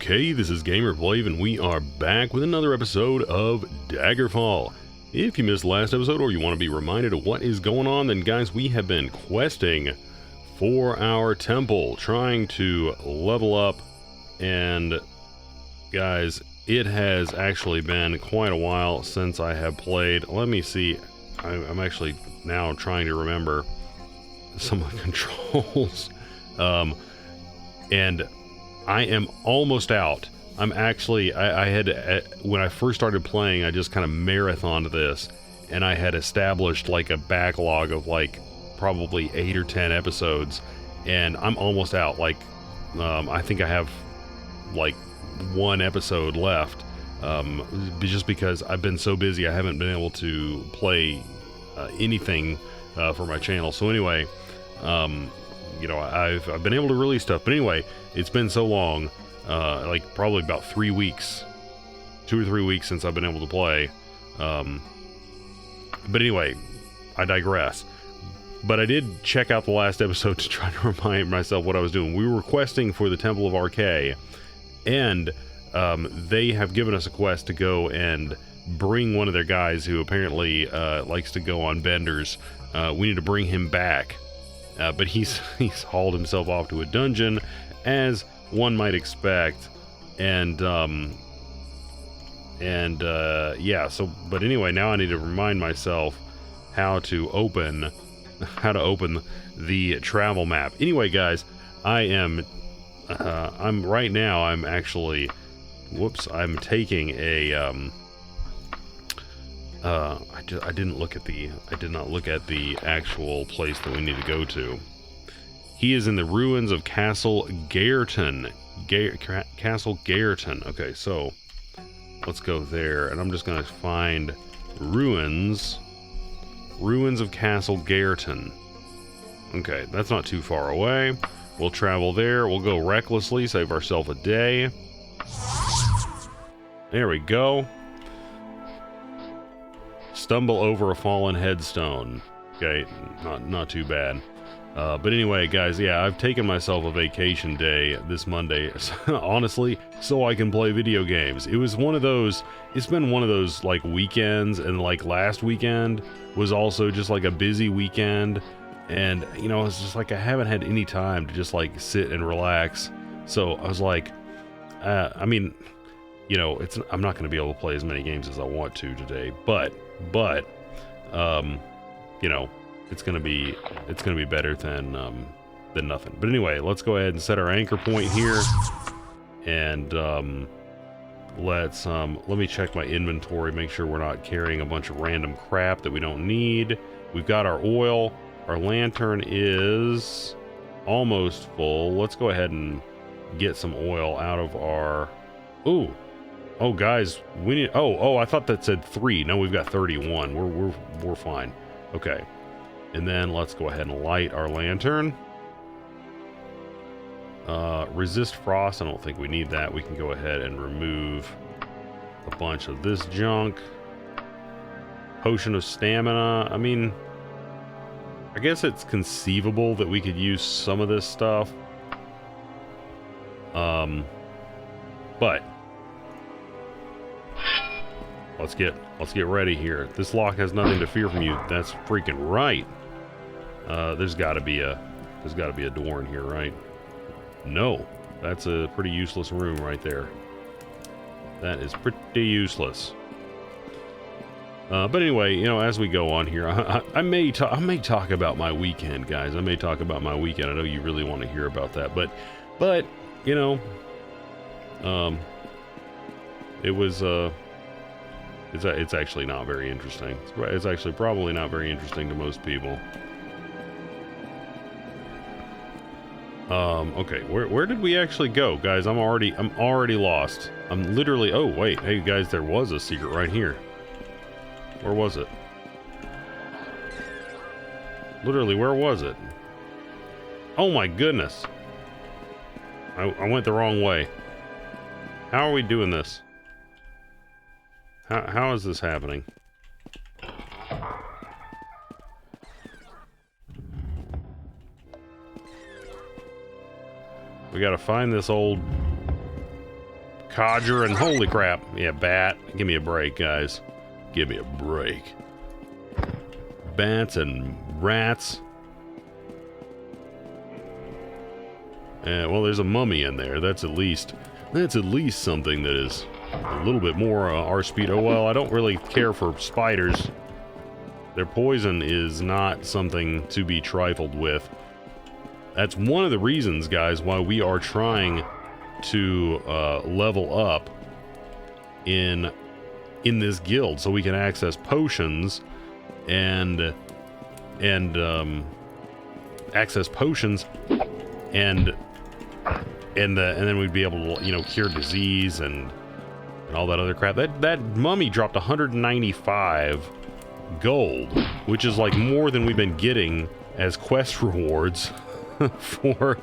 Okay, this is Gamerblave, and we are back with another episode of Daggerfall. If you missed last episode, or you want to be reminded of what is going on, then guys, we have been questing for our temple, trying to level up, and guys, it has actually been quite a while since I have played. Let me see, I'm actually now trying to remember some of the controls, and I am almost out. I'm actually, I had, when I first started playing, I just kind of marathoned this, and I had established like a backlog of like probably 8 or 10 episodes, and I'm almost out. Like, I think I have like 1 episode left, just because I've been so busy, I haven't been able to play anything for my channel. So anyway, you know, I've been able to release stuff, but anyway, it's been so long, like probably about 3 weeks, 2 or 3 weeks since I've been able to play. But anyway, I digress. But I did check out the last episode to try to remind myself what I was doing. We were requesting for the Temple of Archay, and they have given us a quest to go and bring one of their guys who apparently likes to go on benders. We need to bring him back. But he's hauled himself off to a dungeon, as one might expect, and yeah. So, but anyway, now I need to remind myself how to open the travel map. Anyway, guys, I'm right now. I'm actually, I'm taking a I did not look at the actual place that we need to go to. He is in the ruins of Castle Gaerton. Castle Gaerton. Okay, so let's go there, and I'm just gonna find ruins of Castle Gaerton. Okay, that's not too far away. We'll travel there. We'll go recklessly, save ourselves a day. There we go. Stumble over a fallen headstone. Okay, not too bad. But anyway, guys, yeah, I've taken myself a vacation day this Monday, honestly, so I can play video games. It was one of those, it's been one of those, like, weekends, and, like, last weekend was also just, like, a busy weekend, and, you know, it's just, like, I haven't had any time to just, like, sit and relax, so I was like, I mean, you know, I'm not going to be able to play as many games as I want to today, but, you know, it's gonna be better than nothing. But anyway, let's go ahead and set our anchor point here, and let me check my inventory, make sure we're not carrying a bunch of random crap that we don't need. We've got our oil. Our lantern is almost full. Let's go ahead and get some oil out of our. Oh, guys, we need. Oh, I thought that said 3. No, we've got 31. We're fine. Okay. And then let's go ahead and light our lantern. Resist frost. I don't think we need that. We can go ahead and remove a bunch of this junk. Potion of stamina. I mean, I guess it's conceivable that we could use some of this stuff. But let's get ready here. This lock has nothing to fear from you. That's freaking right. There's got to be a door in here, right? No, that's a pretty useless room right there. That is pretty useless. But anyway, you know, as we go on here, I may talk about my weekend, guys. I may talk about my weekend. I know you really want to hear about that, but you know, it was it's actually not very interesting. It's actually probably not very interesting to most people. Okay, where did we actually go, guys? I'm already lost. I'm literally. Oh wait, hey guys, there was a secret right here. Where was it? Literally, where was it? Oh my goodness! I went the wrong way. How are we doing this? How is this happening? We gotta find this old codger and holy crap. Yeah, bat. Give me a break, guys. Give me a break. Bats and rats. Well, there's a mummy in there. That's at least something that is a little bit more our speed. Oh, well, I don't really care for spiders. Their poison is not something to be trifled with. That's one of the reasons, guys, why we are trying to level up in this guild, so we can access potions and access potions and then we'd be able to, you know, cure disease and all that other crap. That mummy dropped 195 gold, which is like more than we've been getting as quest rewards for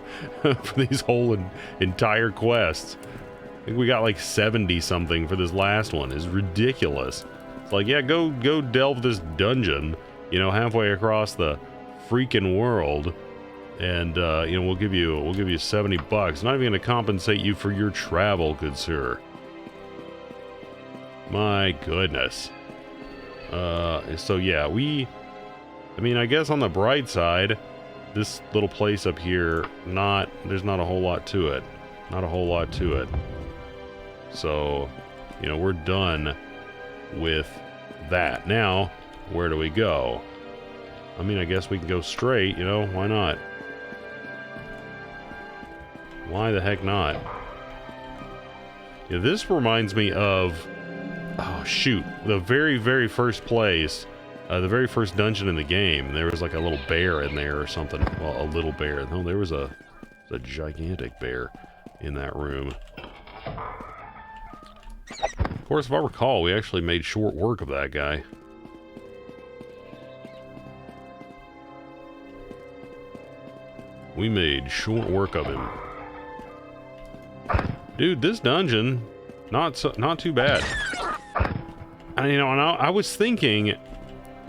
these whole entire quests. I think we got like 70 something for this last one. It's ridiculous. It's like, yeah, go delve this dungeon, you know, halfway across the freaking world, and you know, we'll give you $70. Not even going to compensate you for your travel, good sir. My goodness. So yeah, I mean, I guess on the bright side, this little place up here, there's not a whole lot to it. Not a whole lot to it. So, you know, we're done with that. Now, where do we go? I mean, I guess we can go straight, you know, why not? Why the heck not? Yeah, this reminds me of, oh shoot, the very, very first place, the very first dungeon in the game. There was like a little bear in there or something. Well, a little bear. No, there was a gigantic bear in that room. Of course, if I recall, we actually made short work of that guy. We made short work of him. Dude, this dungeon, not too bad. And, you know, and I was thinking,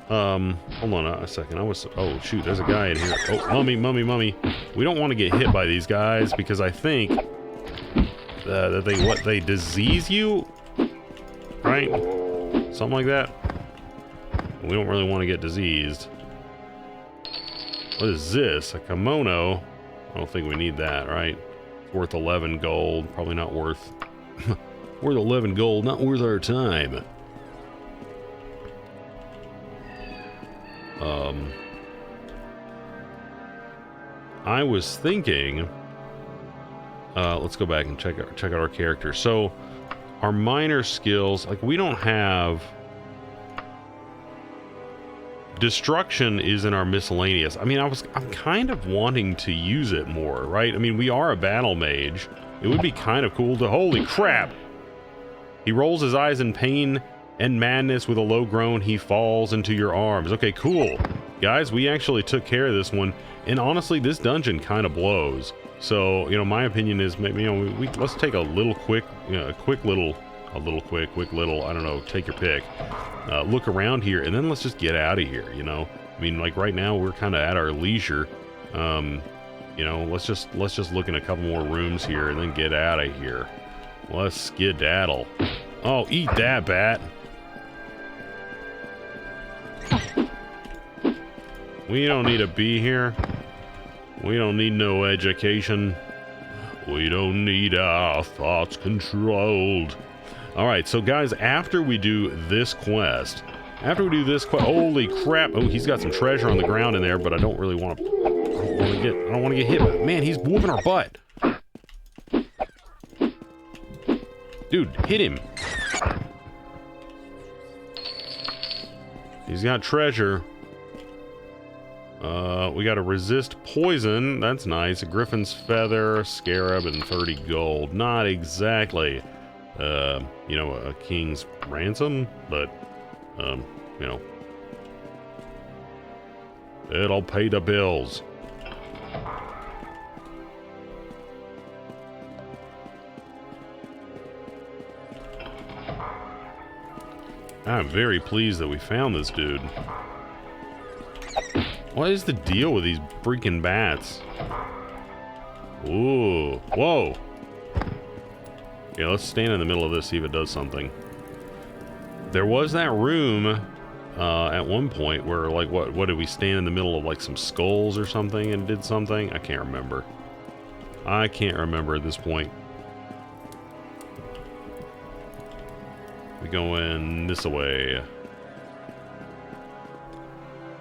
hold on a second. Oh shoot, there's a guy in here. Oh, mummy. We don't want to get hit by these guys because I think that they disease you, right? Something like that. We don't really want to get diseased. What is this? A kimono? I don't think we need that, right? It's worth 11 gold. Probably not worth worth 11 gold. Not worth our time. I was thinking, let's go back and check out our character. So our minor skills, like, we don't have destruction is in our miscellaneous. I mean, I'm kind of wanting to use it more, right? I mean, we are a battle mage. It would be kind of cool to, holy crap. He rolls his eyes in pain and madness. With a low groan, he falls into your arms. Okay, cool. Guys, we actually took care of this one. And honestly, this dungeon kind of blows. So, you know, my opinion is, maybe, you know, let's take a little quick, you know, quick little, I don't know, take your pick. Look around here, and then let's just get out of here, you know? I mean, like, right now, we're kind of at our leisure. You know, let's just look in a couple more rooms here, and then get out of here. Let's skedaddle. Oh, eat that, bat. We don't need to be here. We don't need no education. We don't need our thoughts controlled. Alright, so guys, after we do this quest, holy crap. Oh, he's got some treasure on the ground in there, but I don't really want to, I don't want to get hit. But man, he's whooping our butt. Dude, hit him. He's got treasure. We got to resist poison. That's nice. A griffin's feather, scarab, and 30 gold. Not exactly, you know, a king's ransom, but, you know, it'll pay the bills. I'm very pleased that we found this dude. What is the deal with these freaking bats? Ooh, whoa. Yeah, let's stand in the middle of this, see if it does something. There was that room at one point where, like, what did we stand in the middle of, like, some skulls or something and did something? I can't remember. I can't remember at this point. We going this way.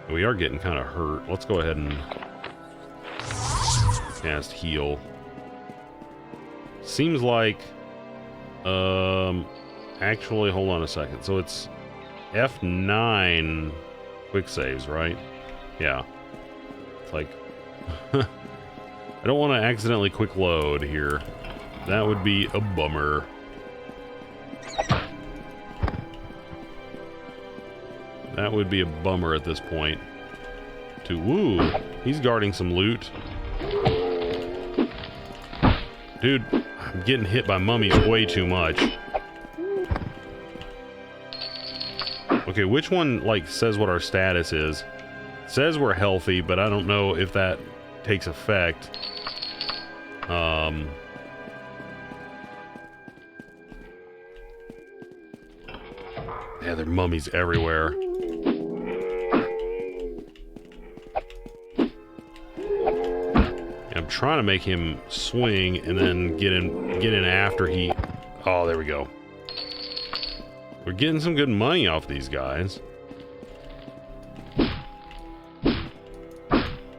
We are getting kind of hurt. Let's go ahead and cast heal. Seems like, actually, hold on a second. So it's F9 quick saves, right? Yeah. It's like, I don't want to accidentally quick load here. That would be a bummer. That would be a bummer at this point. Woo, he's guarding some loot. Dude, I'm getting hit by mummies way too much. Okay, which one, like, says what our status is? It says we're healthy, but I don't know if that takes effect. Yeah, there are mummies everywhere. I'm trying to make him swing and then get in after he... Oh, there we go. We're getting some good money off these guys.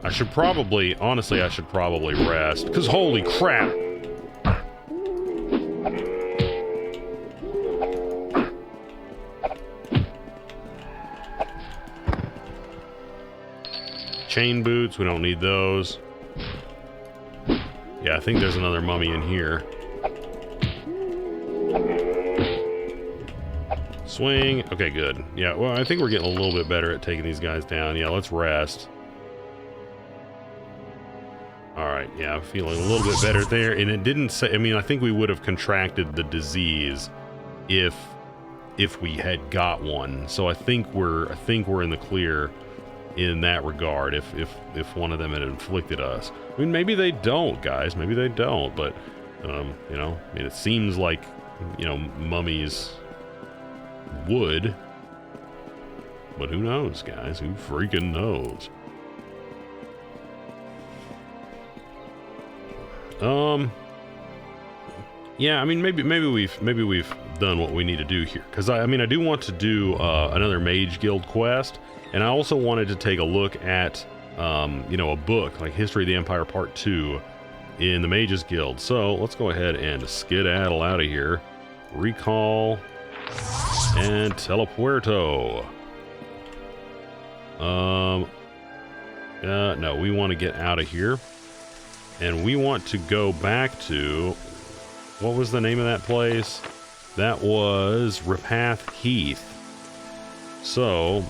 I should probably... Honestly, I should probably rest. Because holy crap! Chain boots, we don't need those. Yeah, I think there's another mummy in here. Swing. Okay, good. Yeah, well, I think we're getting a little bit better at taking these guys down. Yeah, let's rest. Alright, yeah, I'm feeling a little bit better there. And it didn't say... I mean, I think we would have contracted the disease if we had got one. So I think we're in the clear in that regard if one of them had inflicted us. I mean, maybe they don't, guys. Maybe they don't, but, you know, I mean, it seems like, you know, mummies would. But who knows, guys? Who freaking knows? Yeah, I mean, maybe we've done what we need to do here. Because, I mean, I do want to do another Mage Guild quest. And I also wanted to take a look at, you know, a book like History of the Empire Part 2 in the Mages Guild. So let's go ahead and skedaddle out of here. Recall and telepuerto. No, we want to get out of here. And we want to go back to... What was the name of that place? That was Repath Heath. So...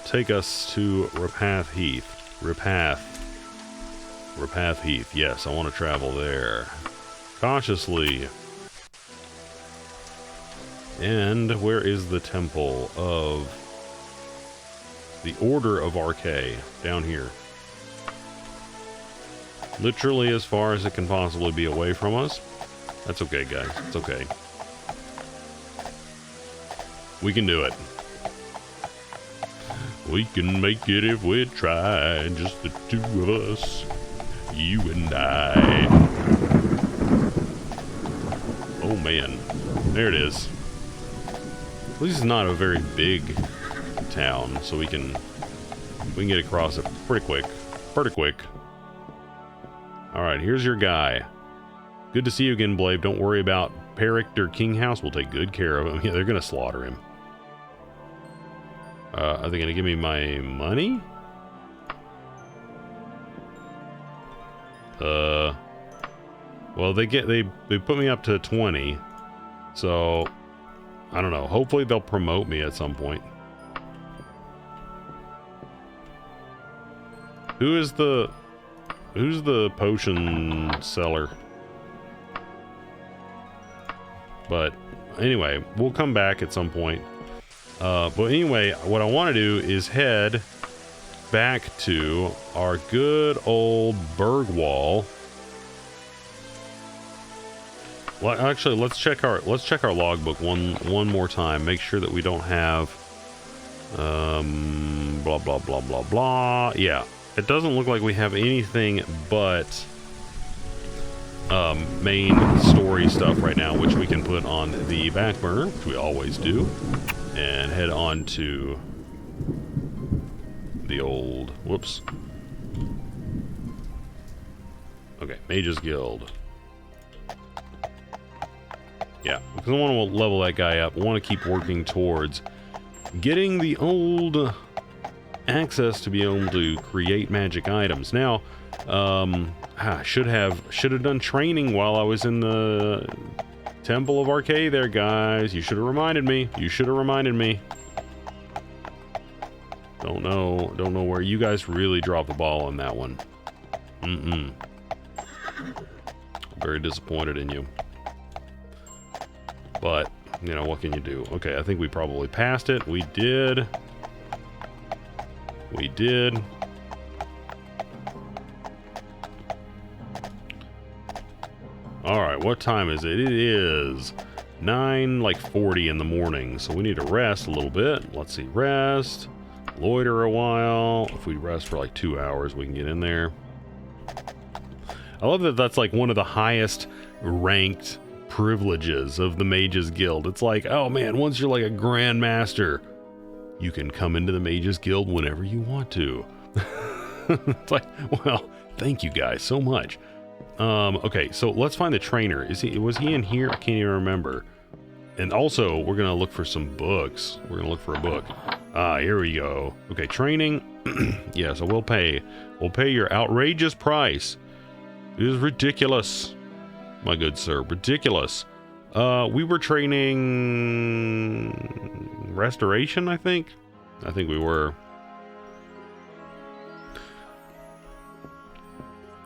take us to Repath Heath. Repath Heath. Yes, I want to travel there. Cautiously. And where is the Temple of the Order of Archay? Down here. Literally as far as it can possibly be away from us. That's okay, guys. It's okay. We can do it. We can make it if we try, just the two of us, you and I. Oh man, there it is. At least it's not a very big town, so we can get across it pretty quick. All right, here's your guy. Good to see you again, Blade. Don't worry about Peric or King House. We'll take good care of him. Yeah, they're gonna slaughter him. Are they going to give me my money? Well, they put me up to 20. So, I don't know. Hopefully they'll promote me at some point. Who's the potion seller? But anyway, we'll come back at some point. But anyway, what I want to do is head back to our good old Berg Wall. Well, actually, let's check our logbook one more time. Make sure that we don't have blah blah blah blah blah. Yeah, it doesn't look like we have anything but main story stuff right now, which we can put on the back burner, which we always do, and head on to the old, whoops. Okay, Mage's Guild. Yeah, because I want to level that guy up. I want to keep working towards getting the old access to be able to create magic items. Now, should have done training while I was in the Temple of Arcade there, guys. You should have reminded me. You should have reminded me. Don't know where you guys really dropped the ball on that one. Very disappointed in you. But, you know, what can you do? Okay, I think we probably passed it. We did. We did. Alright, what time is it? It is 9:40 in the morning, so we need to rest a little bit. Let's see, rest, loiter a while. If we rest for like 2 hours, we can get in there. I love that that's like one of the highest ranked privileges of the Mages Guild. It's like, oh man, once you're like a Grandmaster, you can come into the Mages Guild whenever you want to. It's like, well, thank you guys so much. Okay, so let's find the trainer. Was he in here? I can't even remember. And also, we're gonna look for some books. We're gonna look for a book. Here we go. Okay, training. Yeah, so we'll pay your outrageous price. It is ridiculous, my good sir, ridiculous. We were training restoration, I think we were.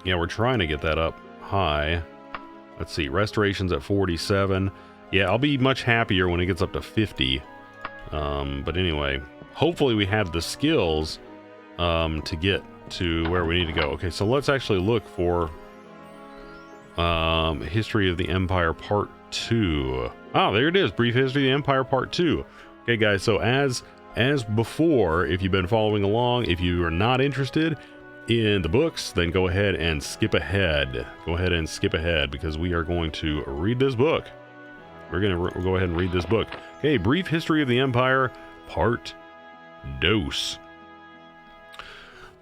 Yeah, we're trying to get that up high. Let's see, restoration's at 47. Yeah, I'll be much happier when it gets up to 50. But anyway, hopefully we have the skills to get to where we need to go. Okay, so let's actually look for History of the Empire Part 2. Oh, there it is, Brief History of the Empire Part 2. Okay, guys, so as before, if you've been following along, if you are not interested in the books, then go ahead and skip ahead. Go ahead and skip ahead, because we are going to read this book. We're going to go ahead and read this book. Okay, Brief History of the Empire, Part 2.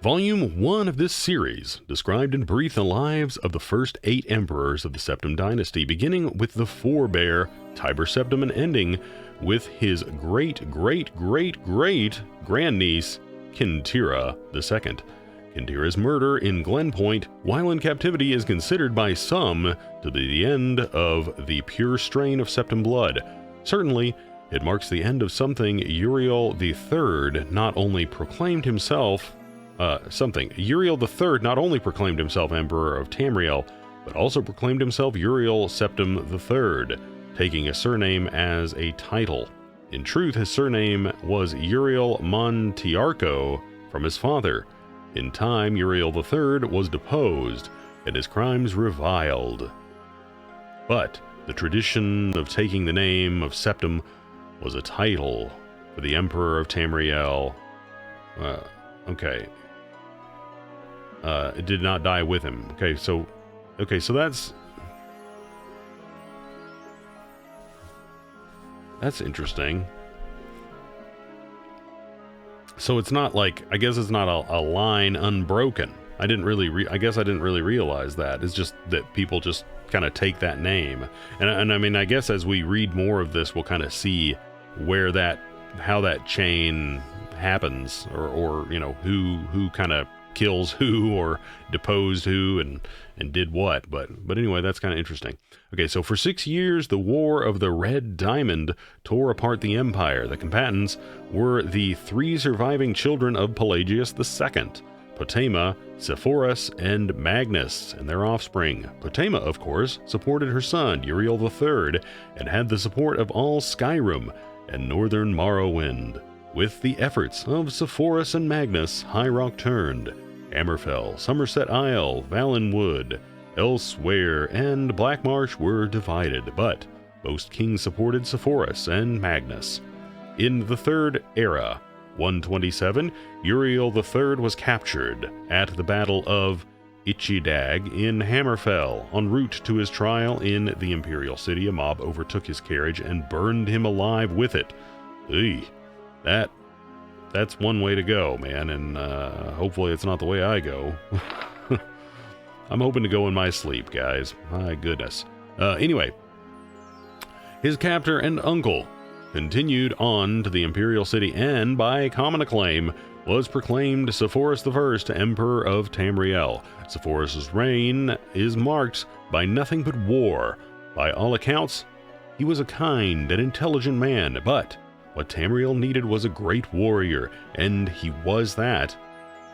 Volume 1 of this series described in brief the lives of the first 8 emperors of the Septim dynasty, beginning with the forebear Tiber Septim and ending with his great-great-great-great-grandniece Kintira II. Kintira's murder in Glenpoint while in captivity is considered by some to be the end of the pure strain of Septim blood. Certainly, it marks the end of something Uriel III not only proclaimed himself Uriel III not only proclaimed himself Emperor of Tamriel, but also proclaimed himself Uriel Septim III, taking a surname as a title. In truth, his surname was Uriel Montiarco from his father. In time, Uriel III was deposed, and his crimes reviled. But the tradition of taking the name of Septim was a title for the Emperor of Tamriel. Okay. It did not die with him. Okay, so that's interesting. So it's not like, I guess it's not a line unbroken. I guess I didn't really realize that. It's just that people just kind of take that name. And I mean, I guess as we read more of this, we'll kind of see how that chain happens, or you know, who kind of kills who or deposed who and did what. But anyway, that's kind of interesting. Okay, so for 6 years, the War of the Red Diamond tore apart the Empire. The combatants were the 3 surviving children of Pelagius II, Potema, Sepphoris, and Magnus, and their offspring. Potema, of course, supported her son, Uriel III, and had the support of all Skyrim and northern Morrowind. With the efforts of Sepphoris and Magnus, High Rock turned. Hammerfell, Somerset Isle, Valenwood, elsewhere, and Black Marsh were divided, but most kings supported Sepphoris and Magnus. In the Third Era, 127, Uriel III was captured at the Battle of Ichidag in Hammerfell. En route to his trial in the Imperial City, a mob overtook his carriage and burned him alive with it. Eey, that's one way to go, man, and hopefully it's not the way I go. I'm hoping to go in my sleep, guys. My goodness. Anyway, his captor and uncle continued on to the Imperial City and, by common acclaim, was proclaimed Sepphoris I, Emperor of Tamriel. Sepphoris' reign is marked by nothing but war. By all accounts, he was a kind and intelligent man, but what Tamriel needed was a great warrior, and he was that.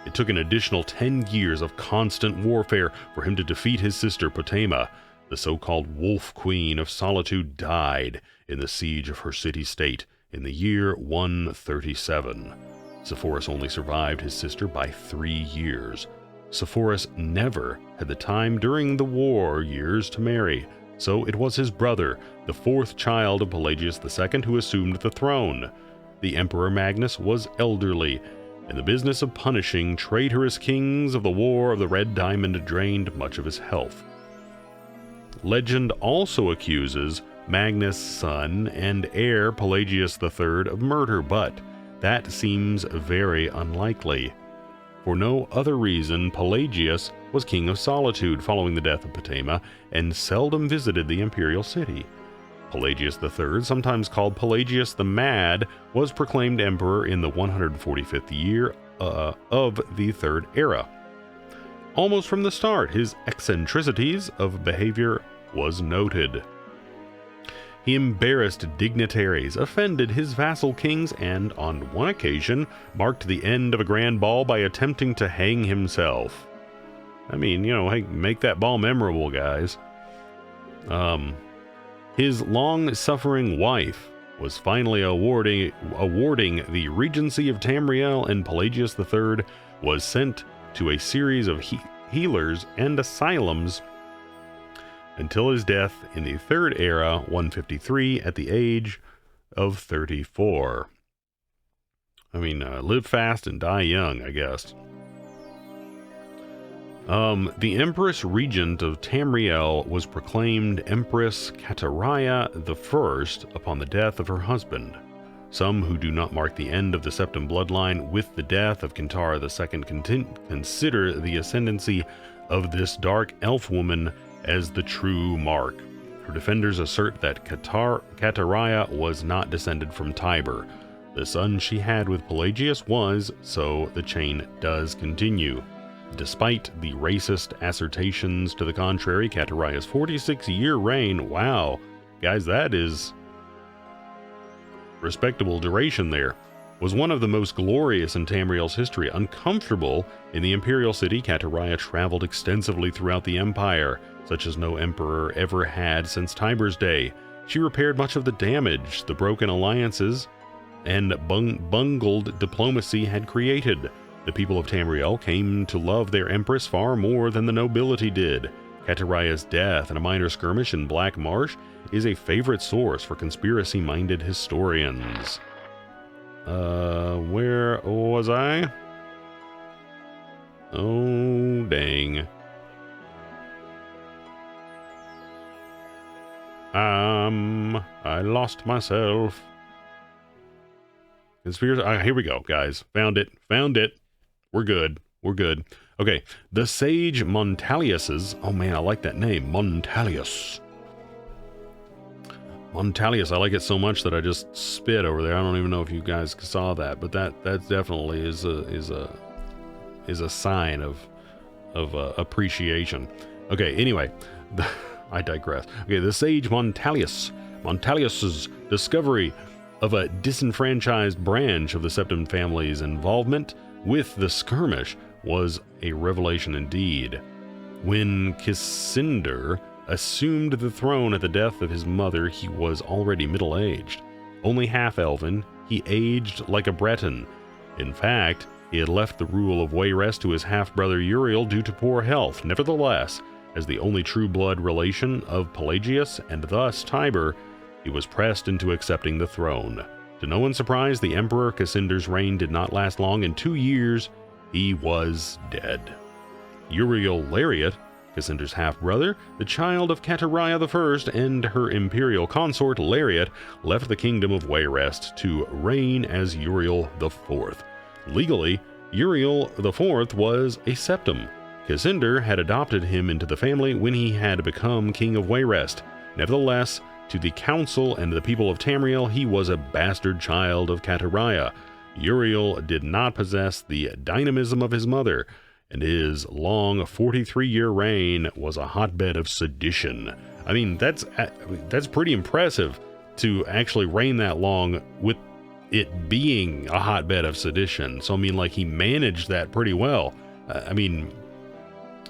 It took an additional 10 years of constant warfare for him to defeat his sister Potema. The so-called Wolf Queen of Solitude died in the siege of her city-state in the year 137. Sepphoris only survived his sister by 3 years. Sepphoris never had the time during the war years to marry, so it was his brother, the fourth child of Pelagius II, who assumed the throne. The Emperor Magnus was elderly, and the business of punishing traitorous kings of the War of the Red Diamond drained much of his health. Legend also accuses Magnus' son and heir Pelagius III of murder, but that seems very unlikely. For no other reason, Pelagius was king of Solitude following the death of Potema and seldom visited the imperial city. Pelagius III, sometimes called Pelagius the Mad, was proclaimed emperor in the 145th year of the Third Era. Almost from the start, his eccentricities of behavior was noted. He embarrassed dignitaries, offended his vassal kings, and on one occasion marked the end of a grand ball by attempting to hang himself. I mean, hey, make that ball memorable, guys. His long-suffering wife was finally awarding the regency of Tamriel, and Pelagius III was sent to a series of healers and asylums until his death in the Third Era, 153, at the age of 34. I mean, live fast and die young, I guess. The Empress Regent of Tamriel was proclaimed Empress Kataraya I upon the death of her husband. Some who do not mark the end of the Septim bloodline with the death of Kintara II consider the ascendancy of this dark elf woman as the true mark. Her defenders assert that Kataraya was not descended from Tiber. The son she had with Pelagius was, so the chain does continue. Despite the racist assertions to the contrary, Kataraya's 46-year reign, wow, guys, that is respectable duration there, was one of the most glorious in Tamriel's history. Uncomfortable in the imperial city, Kataraya traveled extensively throughout the empire, such as no emperor ever had since Tiber's day. She repaired much of the damage the broken alliances and bungled diplomacy had created. The people of Tamriel came to love their empress far more than the nobility did. Kataraya's death in a minor skirmish in Black Marsh is a favorite source for conspiracy-minded historians. Where was I? Oh, dang. I lost myself. Conspiracy. Here we go, guys. Found it. We're good. Okay. The sage Montalius's. Oh man, I like that name. Montalius. I like it so much that I just spit over there. I don't even know if you guys saw that, but that definitely is a sign of appreciation. Okay. Anyway, I digress. Okay. The sage Montalius's discovery of a disenfranchised branch of the Septim family's involvement with the skirmish was a revelation indeed. When Kisinder assumed the throne at the death of his mother, he was already middle-aged. Only half-elven, he aged like a Breton. In fact, he had left the rule of Wayrest to his half-brother Uriel due to poor health. Nevertheless, As the only true blood relation of Pelagius and thus Tiber, he was pressed into accepting the throne. To no one's surprise, the Emperor Cassinder's reign did not last long. In 2 years, he was dead. Uriel Lariat, Cassinder's half-brother, the child of Catariah I and her imperial consort Lariat, left the kingdom of Wayrest to reign as Uriel IV. Legally, Uriel IV was a septim. Cassinder had adopted him into the family when he had become king of Wayrest. Nevertheless, to the council and the people of Tamriel, he was a bastard child of Catariah. Uriel did not possess the dynamism of his mother, and his long 43-year reign was a hotbed of sedition. I mean, that's pretty impressive to actually reign that long with it being a hotbed of sedition. So, I mean, like, he managed that pretty well. I mean,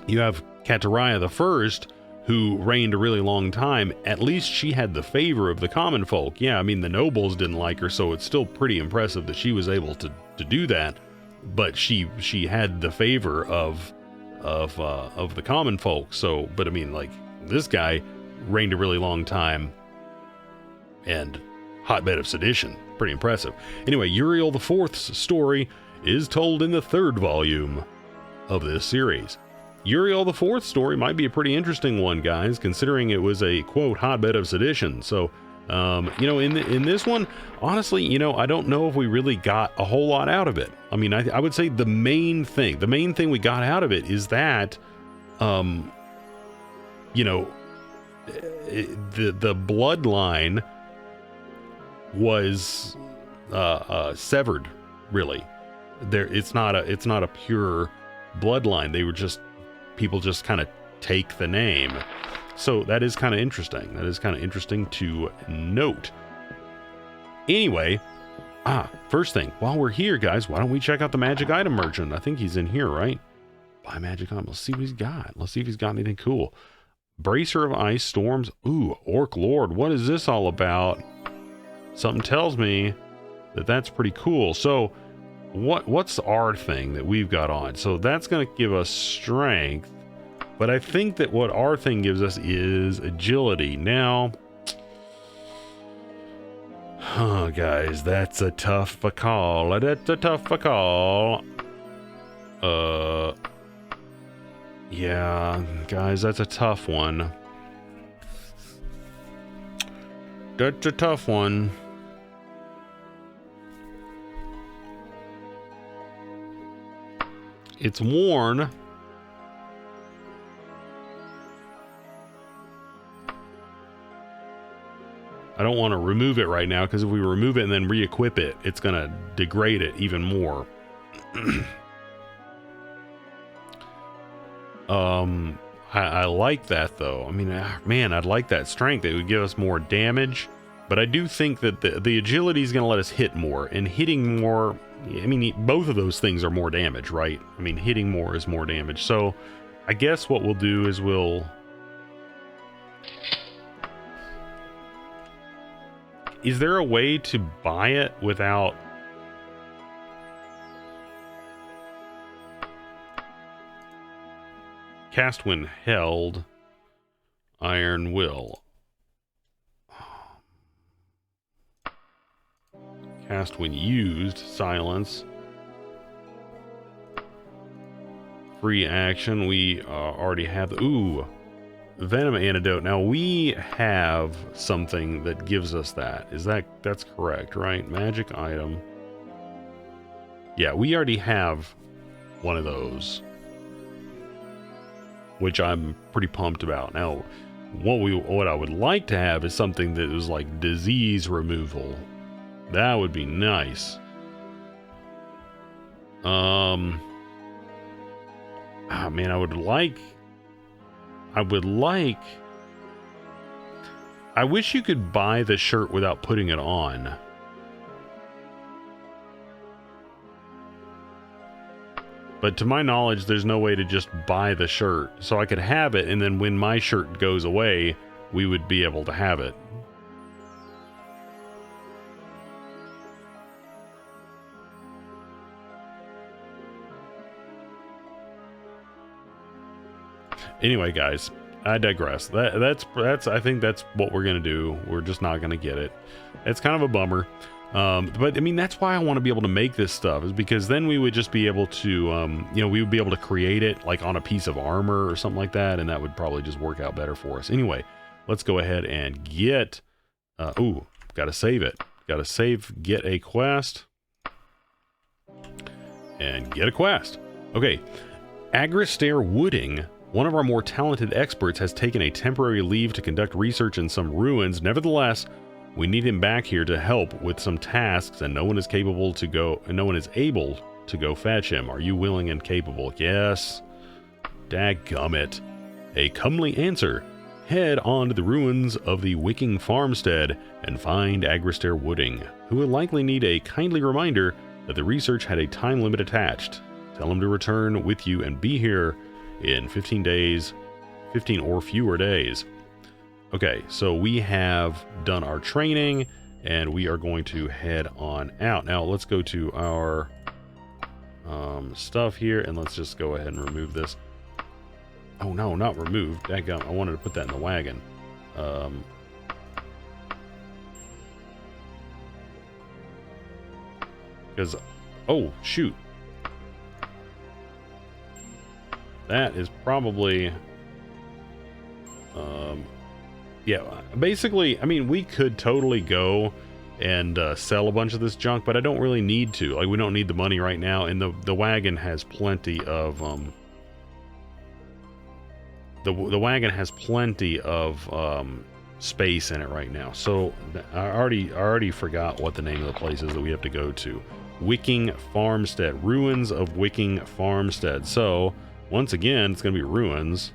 you have Catariah I, who reigned a really long time. At least she had the favor of the common folk. Yeah, I mean, the nobles didn't like her, so it's still pretty impressive that she was able to do that. But she had the favor of the common folk. So, but I mean, like, this guy reigned a really long time and hotbed of sedition. Pretty impressive. Anyway, Uriel IV's story is told in the 3rd volume of this series. Uriel IV's story might be a pretty interesting one, guys, considering it was a, quote, hotbed of sedition. So, you know, in this one, honestly, you know, I don't know if we really got a whole lot out of it. I mean, I would say the main thing we got out of it is that, you know, the bloodline was severed, really. It's not a pure bloodline. They were just, people just kind of take the name. So that is kind of interesting. That is kind of interesting to note. Anyway, first thing, while we're here, guys, why don't we check out the magic item merchant? I think he's in here, right? Buy magic item. Let's see what he's got. Let's see if he's got anything cool. Bracer of Ice Storms. Ooh, Orc Lord. What is this all about? Something tells me that that's pretty cool. So what's our thing that we've got on? So that's going to give us strength. But I think that what our thing gives us is agility. Now, oh, guys, that's a tough call. That's a tough call. Yeah, guys, that's a tough one. That's a tough one. It's worn. I don't want to remove it right now, because if we remove it and then re-equip it, it's going to degrade it even more. I like that, though. I mean, man, I'd like that strength. It would give us more damage. But I do think that the agility is going to let us hit more. And hitting more, I mean, both of those things are more damage, right? I mean, hitting more is more damage. So I guess what we'll do is we'll... Is there a way to buy it without... Cast when held, Iron Will. Cast when used, Silence. Free action, we already have... Ooh, Venom Antidote. Now, we have something that gives us that. That's correct, right? Magic item. Yeah, we already have one of those, which I'm pretty pumped about. Now, what I would like to have is something that was like disease removal. That would be nice. Man, I would like... I wish you could buy the shirt without putting it on. But to my knowledge, there's no way to just buy the shirt. So I could have it, and then when my shirt goes away, we would be able to have it. Anyway, guys, I digress. That's I think that's what we're gonna do. We're just not gonna get it. It's kind of a bummer. But I mean, that's why I want to be able to make this stuff, is because then we would just be able to, you know, we would be able to create it like on a piece of armor or something like that, and that would probably just work out better for us. Anyway, let's go ahead and get, ooh, gotta save it. Gotta save, get a quest, and get a quest. Okay, Agristair Wooding, one of our more talented experts, has taken a temporary leave to conduct research in some ruins. Nevertheless, we need him back here to help with some tasks, and no one is able to go fetch him. Are you willing and capable? Yes. Dadgummit. A comely answer. Head on to the ruins of the Wicking Farmstead and find Agristair Wooding, who will likely need a kindly reminder that the research had a time limit attached. Tell him to return with you and be here in 15 days, 15 or fewer days. Okay, so we have done our training, and we are going to head on out. Now, let's go to our stuff here, and let's just go ahead and remove this. Oh, no, not remove. Dadgum, I wanted to put that in the wagon. Because, oh, shoot. That is probably... yeah, basically, I mean, we could totally go and sell a bunch of this junk, but I don't really need to. Like, we don't need the money right now, and the wagon has plenty of the wagon has plenty of space in it right now. So I already forgot what the name of the place is that we have to go to. Wicking Farmstead, ruins of Wicking Farmstead. So once again, it's gonna be ruins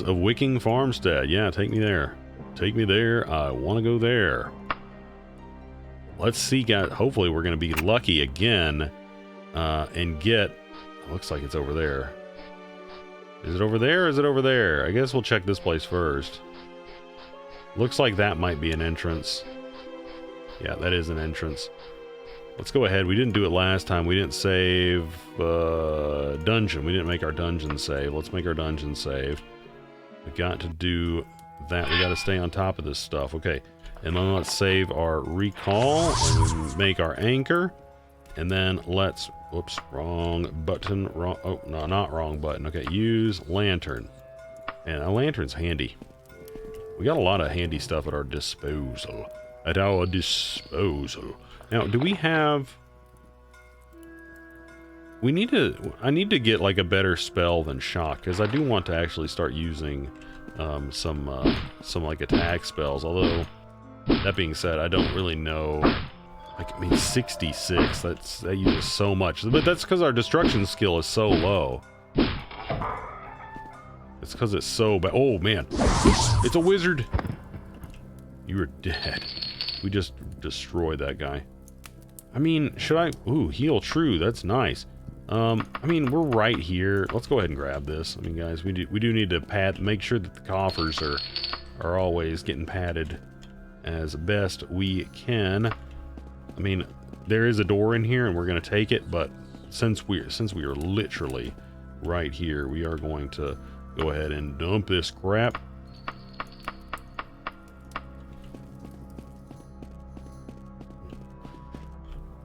of Wicking Farmstead. Yeah, take me there. Take me there. I want to go there. Let's see, guys. Hopefully we're going to be lucky again and get... Looks like it's over there. Is it over there or is it over there? I guess we'll check this place first. Looks like that might be an entrance. Yeah, that is an entrance. Let's go ahead. We didn't do it last time. We didn't save dungeon. We didn't make our dungeon save. Let's make our dungeon save. We got to do that. We got to stay on top of this stuff. Okay. And then let's save our recall and make our anchor. And then let's, whoops, wrong button. Wrong. Oh, no, not wrong button. Okay. Use lantern. And a lantern's handy. We got a lot of handy stuff at our disposal. At our disposal. Now, do we have... I need to get like a better spell than shock, because I do want to actually start using some like attack spells. Although, that being said, I don't really know. Like, I mean, 66, that uses so much. But that's because our destruction skill is so low. It's because it's so bad. Oh, man. It's a wizard. You are dead. We just destroyed that guy. I mean, should I... Ooh, heal true. That's nice. I mean, we're right here. Let's go ahead and grab this. I mean, guys, we do need to make sure that the coffers are always getting padded as best we can. I mean, there is a door in here, and we're going to take it, but since we are literally right here, we are going to go ahead and dump this crap.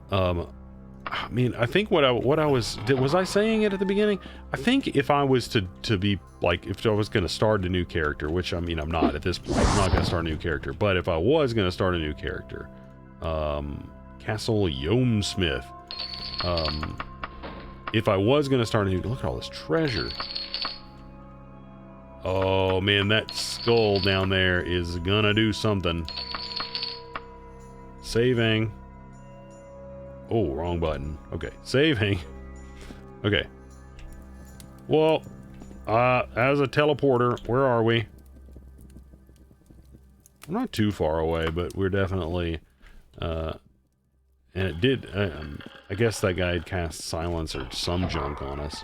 I mean, I think was I saying it at the beginning? I think if I was to be like, if I was going to start a new character, which I mean, I'm not at this point, I'm not going to start a new character, but if I was going to start a new character, Castle Yomesmith, if I was going to start a new, look at all this treasure. Oh man, that skull down there is gonna do something. Saving. Oh, wrong button. Okay, saving. Okay. Well, as a teleporter, where are we? I'm not too far away, but we're definitely, and it did, I guess that guy had cast silence or some junk on us.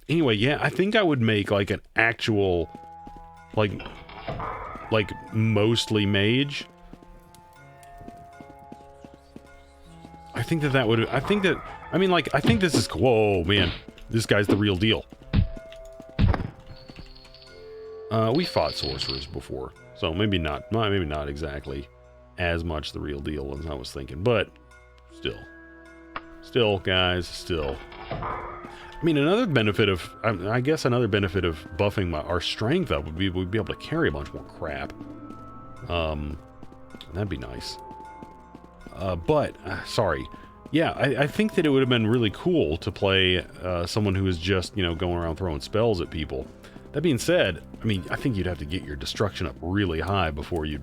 Anyway, yeah, I think I would make like an actual, like mostly mage. I think that would... I think that... I mean, like, I think this is... Whoa, man. This guy's the real deal. We fought sorcerers before, so maybe not exactly as much the real deal as I was thinking, but still, guys, still. I mean, another benefit of, I guess another benefit of buffing our strength up would be we'd be able to carry a bunch more crap. That'd be nice. Sorry. Yeah, I think that it would have been really cool to play someone who is just, you know, going around throwing spells at people. That being said, I mean, I think you'd have to get your destruction up really high before you'd,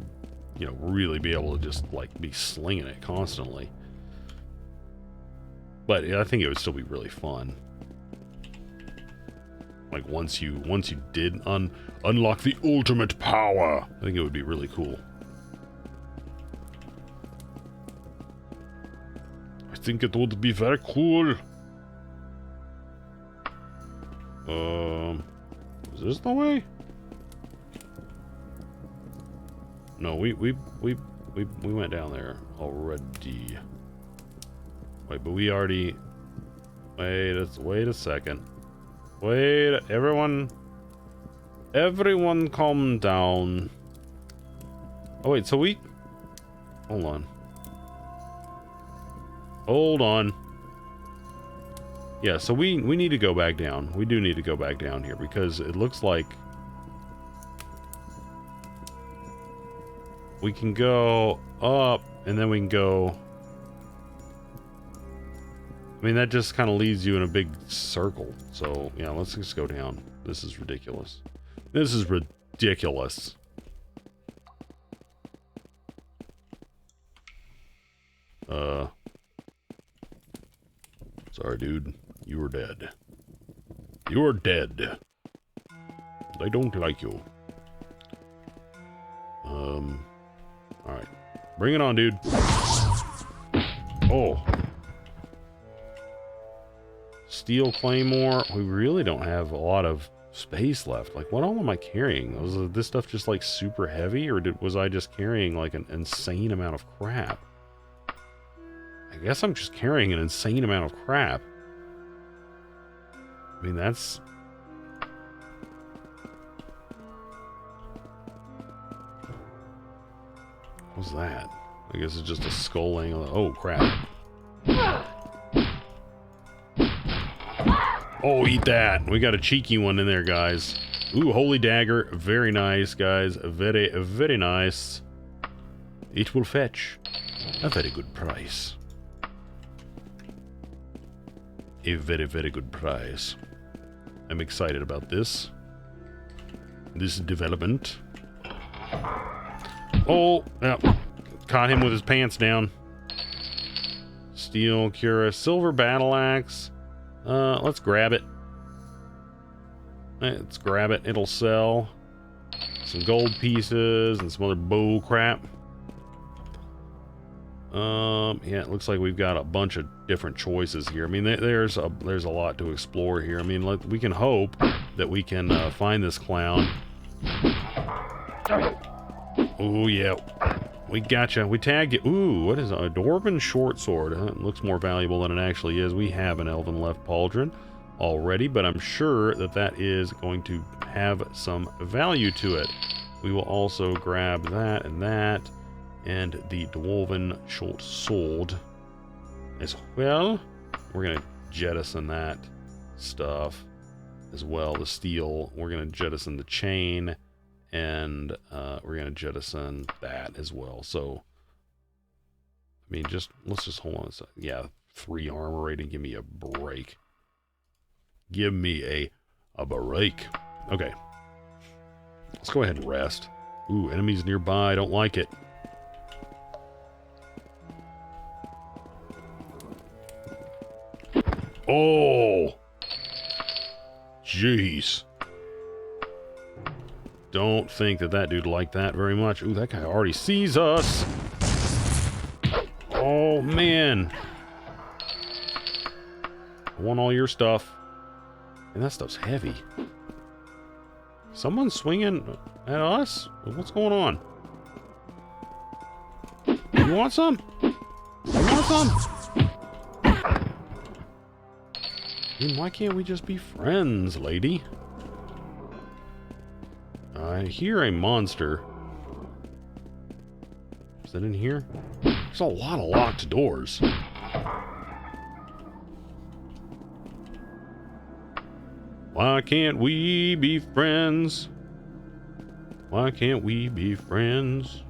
you know, really be able to just, like, be slinging it constantly. But I think it would still be really fun. Like, once you did unlock the ultimate power, I think it would be really cool. I think it would be very cool. Is this the way? No, we went down there already. Wait, but we already... Wait a second. Wait, everyone calm down. Oh wait, so we... Hold on. Yeah, so we need to go back down. We do need to go back down here because it looks like we can go up and then we can go... I mean, that just kind of leads you in a big circle. So, yeah, let's just go down. This is ridiculous. This is ridiculous. Sorry, dude. You are dead. You are dead. They don't like you. Alright. Bring it on, dude. Oh. Steel Claymore. We really don't have a lot of space left. Like, what all am I carrying? Was this stuff just, like, super heavy? Or was I just carrying, like, an insane amount of crap? I guess I'm just carrying an insane amount of crap. I mean, that's... What's that? I guess it's just a skull laying on... Oh, crap. Oh, eat that. We got a cheeky one in there, guys. Ooh, Holy Dagger. Very nice, guys. Very, very nice. It will fetch a very good price. A very, very good price. I'm excited about this. This development. Oh, yeah. Caught him with his pants down. Steel Cuirass. Silver Battle Axe. Let's grab it. Let's grab it. It'll sell. Some gold pieces and some other bow crap. Yeah, it looks like we've got a bunch of different choices here. I mean, there's a lot to explore here. I mean, we can hope that we can find this clown. Oh yeah, we gotcha. We tagged it. Ooh, what is a Dwarven short sword? It looks more valuable than it actually is. We have an elven left pauldron already, but I'm sure that is going to have some value to it. We will also grab that and the Dwarven short sword as well. We're gonna jettison that stuff as well. The steel. We're gonna jettison the chain. And we're going to jettison that as well. So, I mean, let's just hold on a second. Yeah, 3 armor rating. Give me a break. Give me a break. Okay. Let's go ahead and rest. Ooh, enemies nearby. I don't like it. Oh! Jeez. Don't think that dude liked that very much. Ooh, that guy already sees us. Oh, man. I want all your stuff. And that stuff's heavy. Someone swinging at us? What's going on? You want some? You want some? I mean, why can't we just be friends, lady? I hear a monster. Is that in here? There's a lot of locked doors. Why can't we be friends? Why can't we be friends?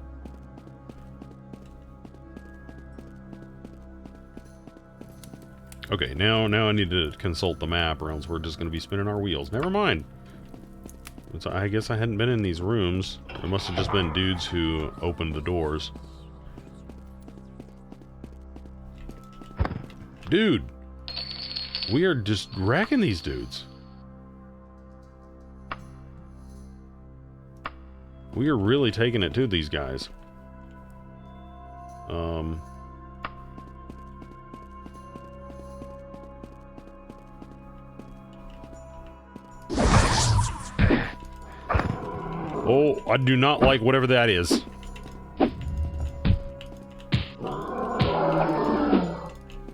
Okay, now I need to consult the map, or else we're just going to be spinning our wheels. Never mind. I guess I hadn't been in these rooms. There must have just been dudes who opened the doors. Dude! We are just wrecking these dudes. We are really taking it to these guys. Oh, I do not like whatever that is.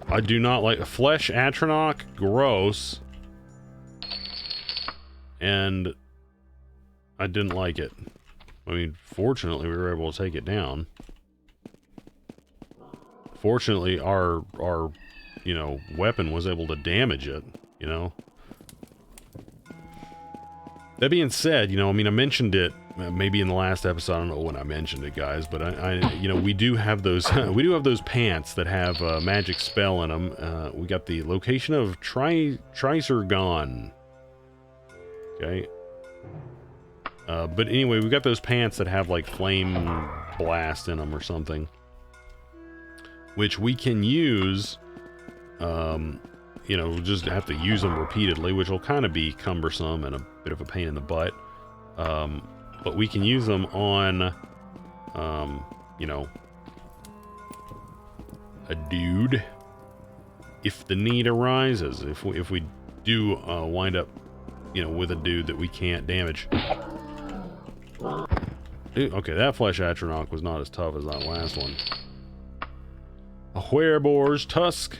I do not like flesh atronach, gross. And I didn't like it. I mean, fortunately we were able to take it down. Fortunately our you know, weapon was able to damage it, you know. That being said, you know, I mean, I mentioned it maybe in the last episode. I don't know when I mentioned it, guys, but I you know, we do have those we do have those pants that have a magic spell in them. We got the location of Tricergon. Okay. But anyway, we got those pants that have like flame blast in them or something, which we can use. You know, we'll just have to use them repeatedly, which will kind of be cumbersome and a bit of a pain in the butt. But we can use them on, you know, a dude if the need arises. If we do wind up, you know, with a dude that we can't damage. Okay, that flesh atronach was not as tough as that last one. A wereboar's tusk.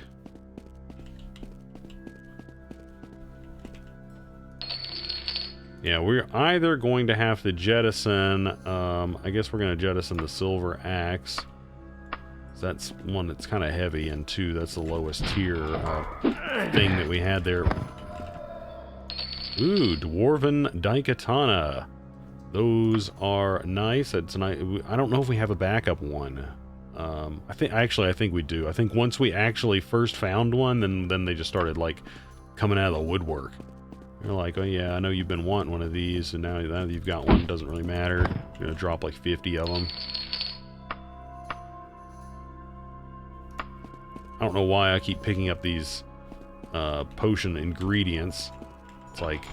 Yeah, we're either going to have to jettison, I guess we're going to jettison the silver axe. That's one that's kind of heavy, and two, that's the lowest tier thing that we had there. Ooh, Dwarven Daikatana. Those are nice. It's nice. I don't know if we have a backup one. I think we do. I think once we actually first found one, then they just started like coming out of the woodwork. They're like, oh yeah, I know you've been wanting one of these, and now that you've got one, it doesn't really matter. You're gonna drop like 50 of them. I don't know why I keep picking up these potion ingredients. It's like,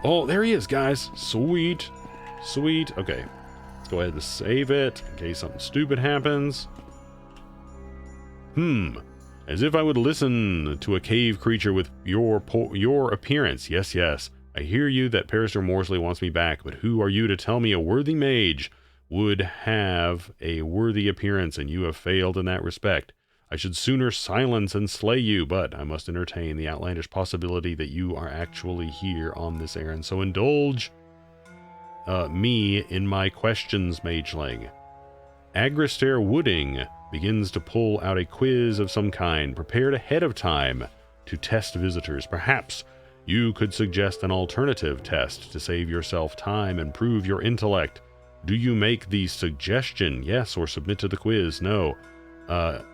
oh, there he is, guys. Sweet. Sweet. Okay. Let's go ahead and save it in case something stupid happens. As if I would listen to a cave creature with your appearance. Yes, yes. I hear you that Perister Morsley wants me back, but who are you to tell me a worthy mage would have a worthy appearance, and you have failed in that respect? I should sooner silence and slay you, but I must entertain the outlandish possibility that you are actually here on this errand. So indulge me in my questions, mageling. Agristair Wooding begins to pull out a quiz of some kind, prepared ahead of time to test visitors. Perhaps you could suggest an alternative test to save yourself time and prove your intellect. Do you make the suggestion, yes, or submit to the quiz? No.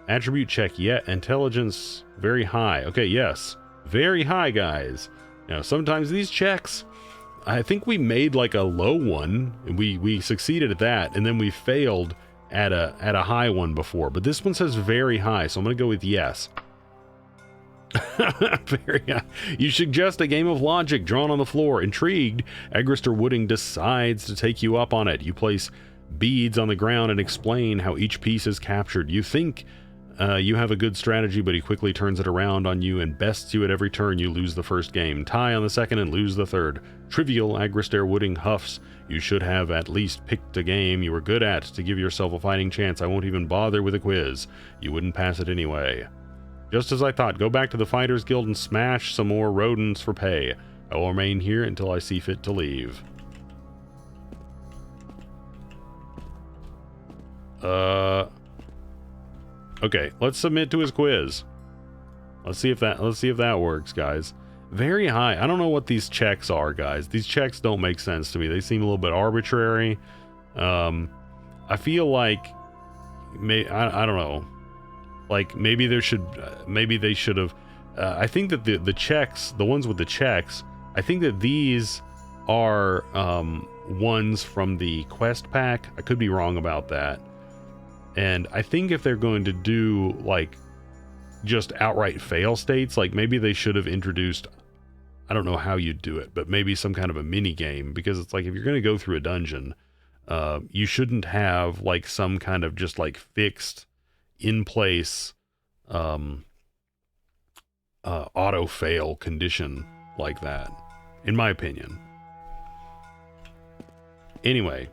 Attribute check, yet intelligence very high. Okay, yes, very high, guys. Now sometimes these checks, I think we made like a low one, and we succeeded at that, and then we failed at a high one before, but this one says very high, so I'm gonna go with yes. Very high. You suggest a game of logic drawn on the floor. Intrigued, Agristair Wooding decides to take you up on it. You place beads on the ground and explain how each piece is captured. You think you have a good strategy, but he quickly turns it around on you and bests you at every turn. You lose the first game, tie on the second, and lose the third. Trivial, Agristair Wooding huffs. You should have at least picked a game you were good at to give yourself a fighting chance. I won't even bother with a quiz. You wouldn't pass it anyway. Just as I thought. Go back to the Fighters Guild and smash some more rodents for pay. I will remain here until I see fit to leave. Okay, let's submit to his quiz. Let's see if that works, guys. Very high. I don't know what these checks are, guys. These checks don't make sense to me. They seem a little bit arbitrary. I feel like I don't know. Like maybe they should have I think that the checks, the ones with the checks, I think that these are ones from the quest pack. I could be wrong about that. And I think if they're going to do like just outright fail states, like maybe they should have introduced, I don't know how you'd do it, but maybe some kind of a mini game, because it's like if you're going to go through a dungeon, you shouldn't have like some kind of just like fixed in place auto fail condition like that, in my opinion. Anyway,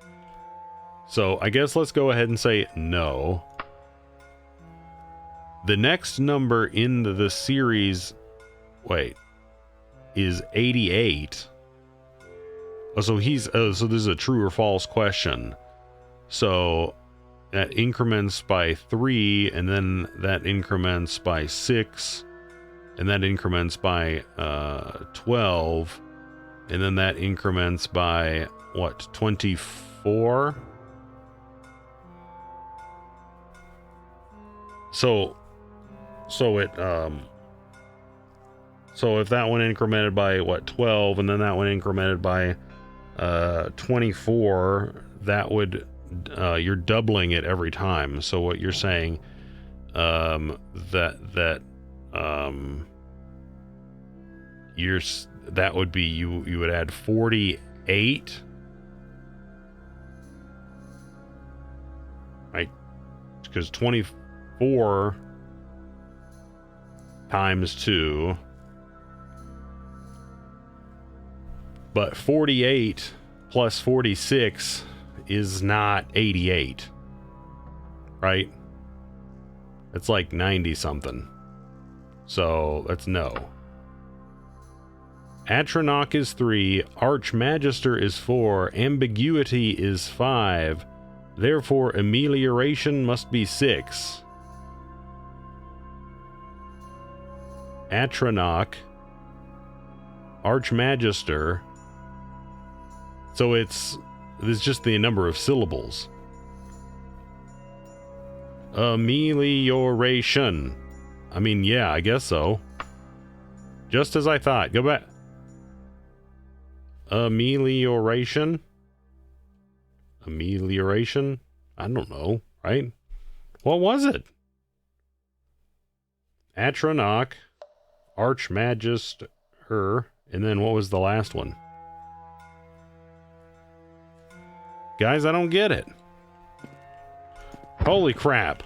so I guess let's go ahead and say no. The next number in the series, is 88. Oh, so so this is a true or false question. So that increments by 3, and then that increments by 6, and that increments by 12, and then that increments by what, 24? So if that one incremented by what, 12, and then that one incremented by 24, that would you're doubling it every time. So what you're saying, that would be you would add 48, right? Because 24 times 2, but 48 plus 46 is not 88, right? It's like 90 something. So that's no. Atronach is 3, Archmagister is 4, Ambiguity is 5, therefore Amelioration must be 6. Atronach, Archmagister, so it's just the number of syllables. Amelioration. I mean, yeah, I guess so. Just as I thought. Go back. Amelioration? Amelioration? I don't know, right? What was it? Atronach, Archmagister, and then what was the last one? Guys, I don't get it. Holy crap.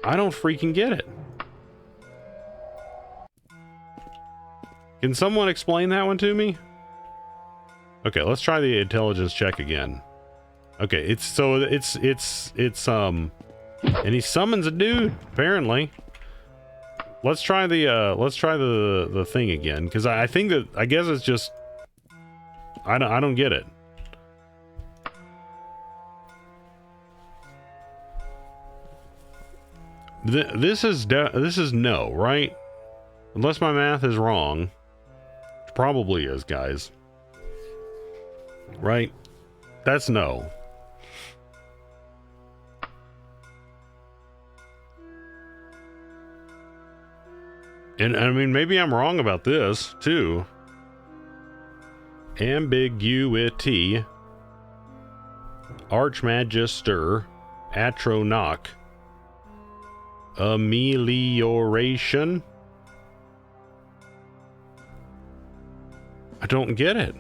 I don't freaking get it. Can someone explain that one to me? Okay, let's try the intelligence check again. Okay, it's and he summons a dude, apparently. Let's try the thing again, because I think that, I guess it's just, I don't get it. This is no, right? Unless my math is wrong, which probably is, guys. Right? That's no. And I mean, maybe I'm wrong about this too. Ambiguity, Archmagister, Atronach, Amelioration. I don't get it.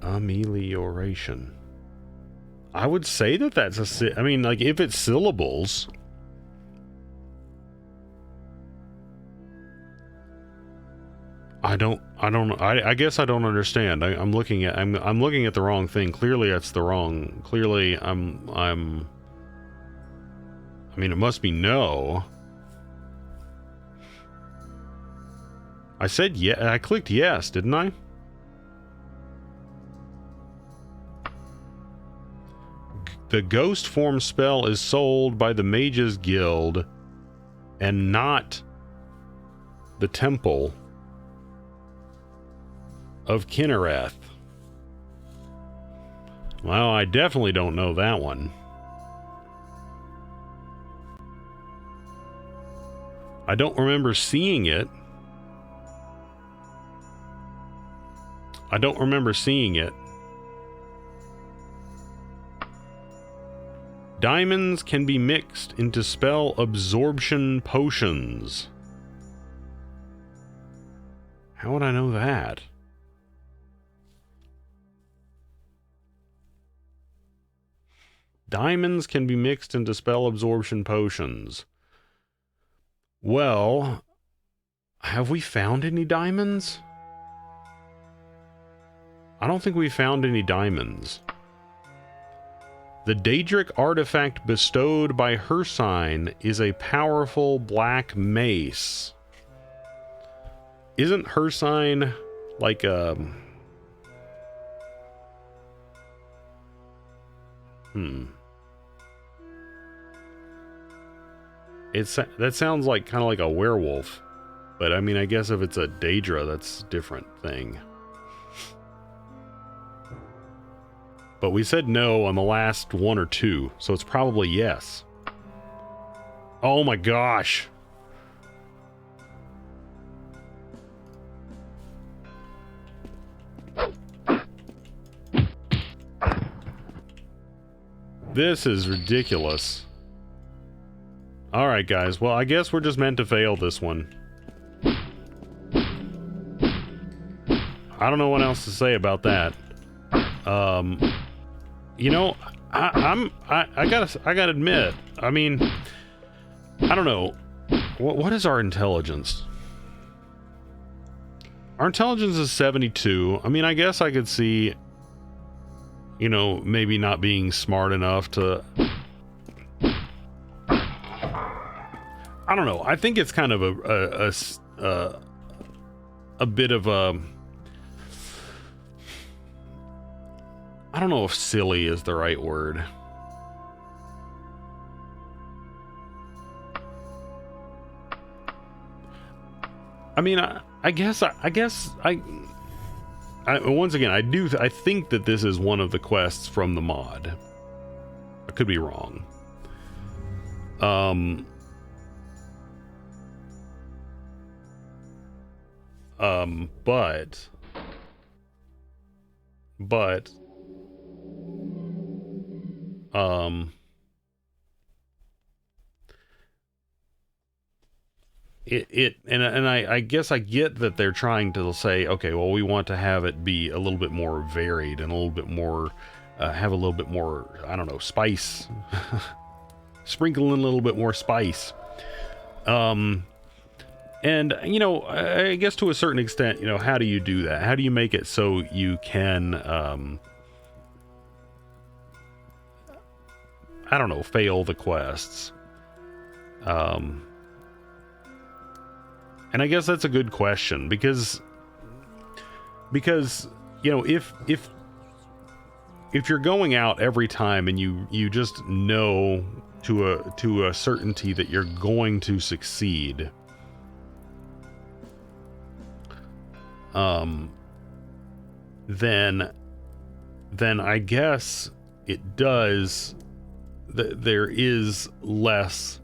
Amelioration. I would say that that's I mean, like, if it's syllables. I don't know. I guess I don't understand. I'm looking at the wrong thing. Clearly that's the wrong. Clearly I mean, it must be no. I said yeah. I clicked yes, didn't I? The ghost form spell is sold by the Mages Guild and not the Temple of Kinnereth. Well, I definitely don't know that one. I don't remember seeing it. I don't remember seeing it. Diamonds can be mixed into spell absorption potions. How would I know that? Diamonds can be mixed into spell absorption potions. Well, have we found any diamonds? I don't think we found any diamonds. The Daedric artifact bestowed by Hersign is a powerful black mace. Isn't Hersign like a... That sounds like kind of like a werewolf. But I mean, I guess if it's a Daedra, that's a different thing. But we said no on the last one or two, so it's probably yes. Oh my gosh. This is ridiculous. Alright guys, well I guess we're just meant to fail this one. I don't know what else to say about that. You know, I gotta admit, I mean, I don't know. What is our intelligence? Our intelligence is 72. I mean, I guess I could see, you know, maybe not being smart enough to... I don't know. I think it's kind of a bit of a... I don't know if silly is the right word. I mean, I guess once again, I think that this is one of the quests from the mod. I could be wrong. I guess I get that they're trying to say, okay, well, we want to have it be a little bit more varied and a little bit more, have a little bit more, I don't know, spice. Sprinkle in a little bit more spice. And, you know, I guess to a certain extent, you know, how do you do that? How do you make it so you can, I don't know, fail the quests? And I guess that's a good question because you know, if you're going out every time and you just know to a certainty that you're going to succeed, then I guess it does there is less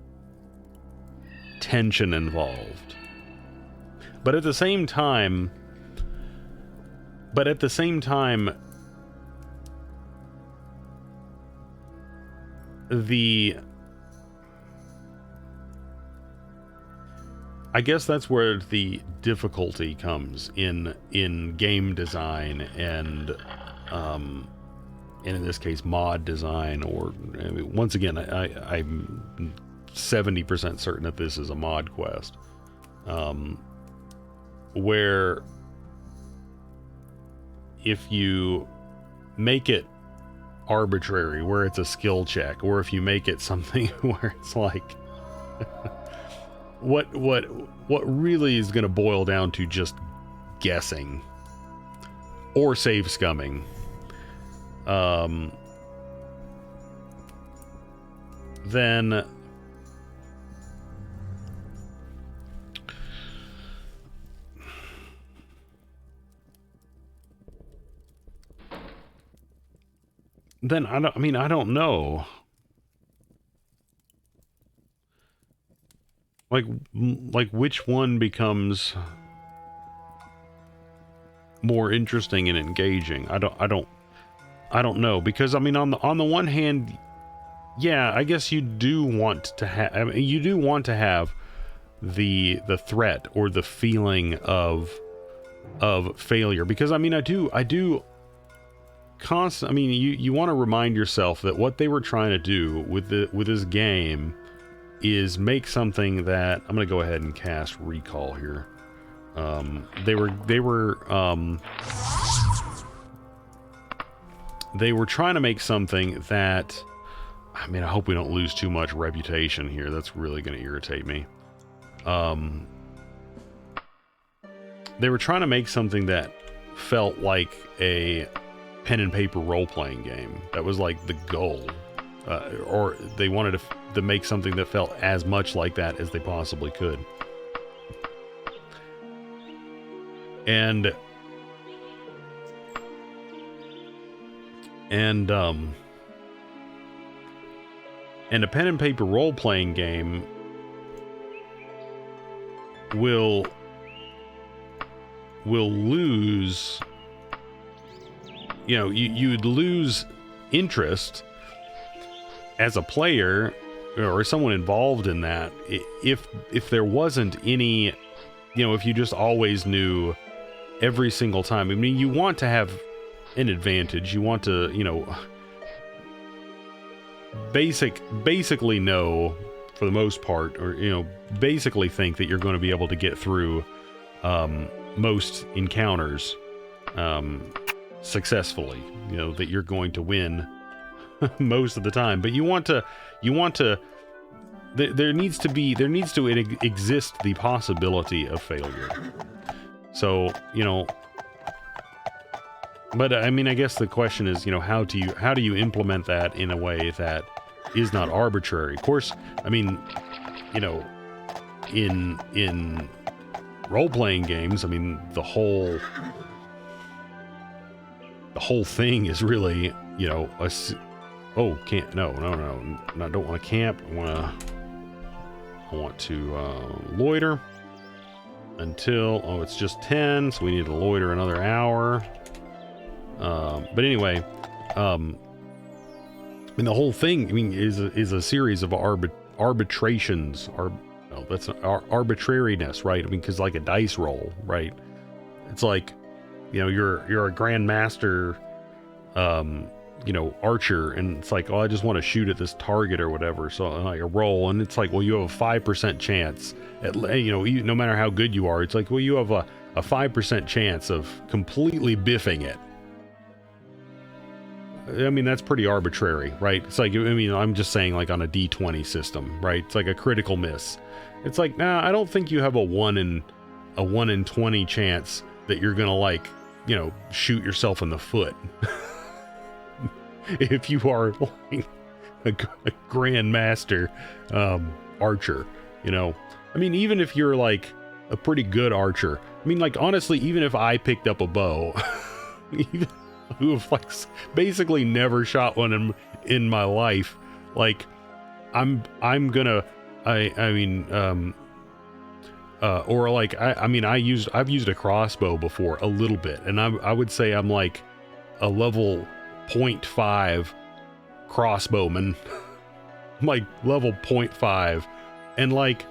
tension involved. But at the same time, I guess that's where the difficulty comes in game design and in this case mod design, or I mean, once again, I'm 70% certain that this is a mod quest. where if you make it arbitrary, where it's a skill check, or if you make it something where it's like what really is going to boil down to just guessing or save scumming, then I don't know. Like which one becomes more interesting and engaging? I don't know, because I mean, on the one hand, yeah, I guess you do want to have, I mean, you do want to have the threat or the feeling of failure, because I mean, I do I mean, you want to remind yourself that what they were trying to do with this game is make something that, I'm going to go ahead and cast Recall here. They were trying to make something that, I mean, I hope we don't lose too much reputation here. That's really going to irritate me. They were trying to make something that felt like a pen and paper role-playing game. That was like the goal. Or they wanted to make something that felt as much like that as they possibly could. And a pen and paper role-playing game will lose, you know, you'd lose interest as a player or someone involved in that if there wasn't any, you know, if you just always knew every single time. I mean, you want to have an advantage. You want to, you know, basically know, for the most part, or, you know, basically think that you're going to be able to get through most encounters successfully, you know, that you're going to win most of the time. But you want to there needs to exist the possibility of failure. So, you know, but I mean, I guess the question is, you know, how do you implement that in a way that is not arbitrary? Of course, I mean, you know, in role-playing games, I mean, the whole thing is really, you know, I don't want to camp. I want to loiter until, it's just 10, so we need to loiter another hour. But anyway, I mean, the whole thing, I mean, is a series of arbitrations. That's arbitrariness, right? I mean, because like a dice roll, right? It's like, you know, you're a grandmaster, you know, archer, and it's like, oh, I just want to shoot at this target or whatever. So like a roll, and it's like, well, you have a 5% chance at, you know, no matter how good you are, it's like, well, you have a 5% chance of completely biffing it. I mean, that's pretty arbitrary, right? It's like, I mean, I'm just saying, like on a D20 system, right? It's like a critical miss. It's like, nah, I don't think you have a 1 in 20 chance that you're gonna, like, you know, shoot yourself in the foot. If you are like a grandmaster archer, you know. I mean, even if you're like a pretty good archer, I mean, like, honestly, even if I picked up a bow, even who have like basically never shot one in my life, like, I've used a crossbow before a little bit, and I would say I'm like a level 0.5 crossbowman. I'm like level 0.5, and like,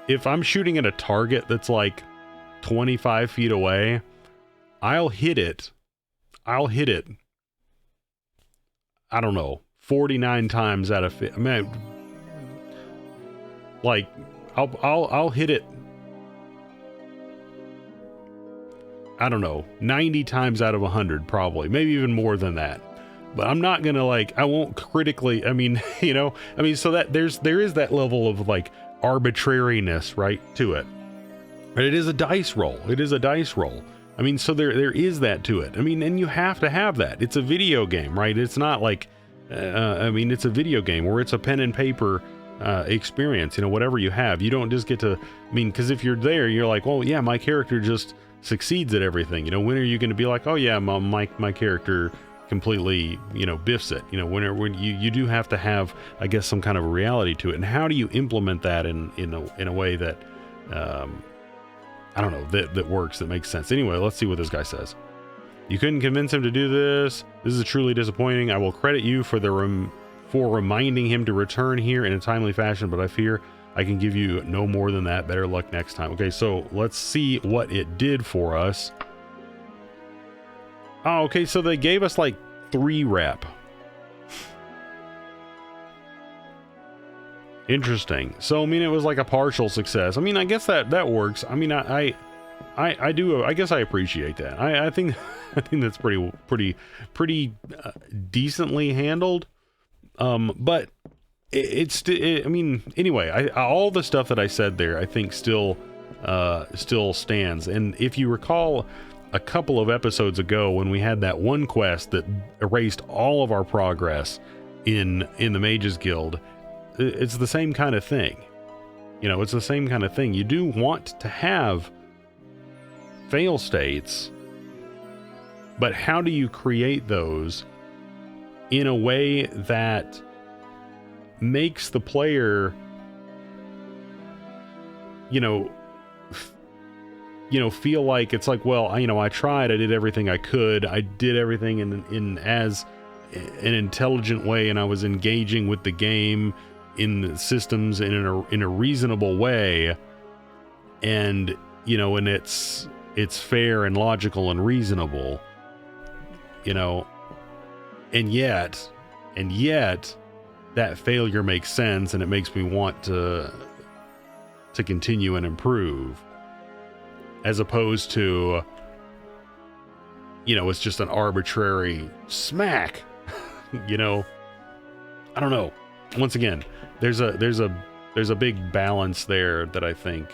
if I'm shooting at a target that's like 25 feet away, I'll hit it, I don't know, 49 times out of 50. I mean, like, I'll hit it I don't know, 90 times out of 100, probably, maybe even more than that. But I'm not gonna like, I won't critically, I mean, you know, I mean, so that there is that level of like arbitrariness, right, to it. But it is a dice roll. It is a dice roll. I mean, so there is that to it. I mean, and you have to have that. It's a video game, right? It's not like, I mean, it's a video game where it's a pen and paper experience, you know, whatever you have. You don't just get to, I mean, because if you're there, you're like, well, yeah, my character just succeeds at everything. You know, when are you going to be like, oh yeah, my character completely, you know, biffs it? You know, when you do have to have, I guess, some kind of a reality to it. And how do you implement that in a way that, I don't know, that works, that makes sense. Anyway, let's see what this guy says. You couldn't convince him to do this. This is truly disappointing. I will credit you for reminding him to return here in a timely fashion, but I fear I can give you no more than that. Better luck next time. Okay, so let's see what it did for us. Oh, okay, so they gave us like 3 rep. Interesting. So, I mean, it was like a partial success. I mean, I guess that works. I mean, I do. I guess I appreciate that. I think that's pretty decently handled. But I mean, anyway, all the stuff that I said there, I think still stands. And if you recall, a couple of episodes ago when we had that one quest that erased all of our progress in the Mages Guild, it's the same kind of thing. You know, it's the same kind of thing. You do want to have fail states, but how do you create those in a way that makes the player, you know, feel like it's like, well, I tried, I did everything I could, I did everything in as an intelligent way, and I was engaging with the game in the systems in a reasonable way, and and it's fair and logical and reasonable, and yet that failure makes sense, and it makes me want to continue and improve, as opposed to it's just an arbitrary smack. I don't know. Once again, there's a big balance there that I think